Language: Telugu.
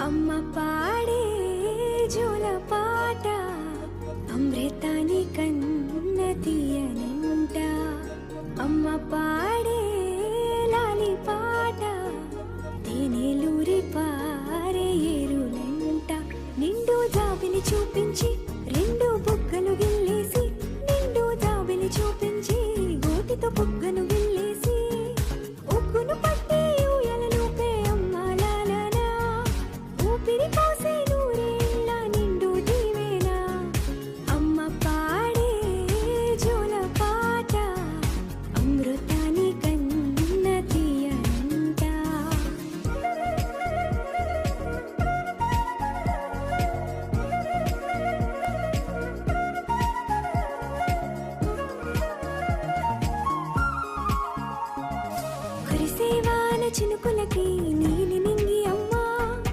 అమ్మ పాడే జోల పాట అమృతాని కన్న తీయనంట. అమ్మ పాడే లాలి పాట తేనెలూరి పారే ఏరులంట. నిండు జాబిని చూపించి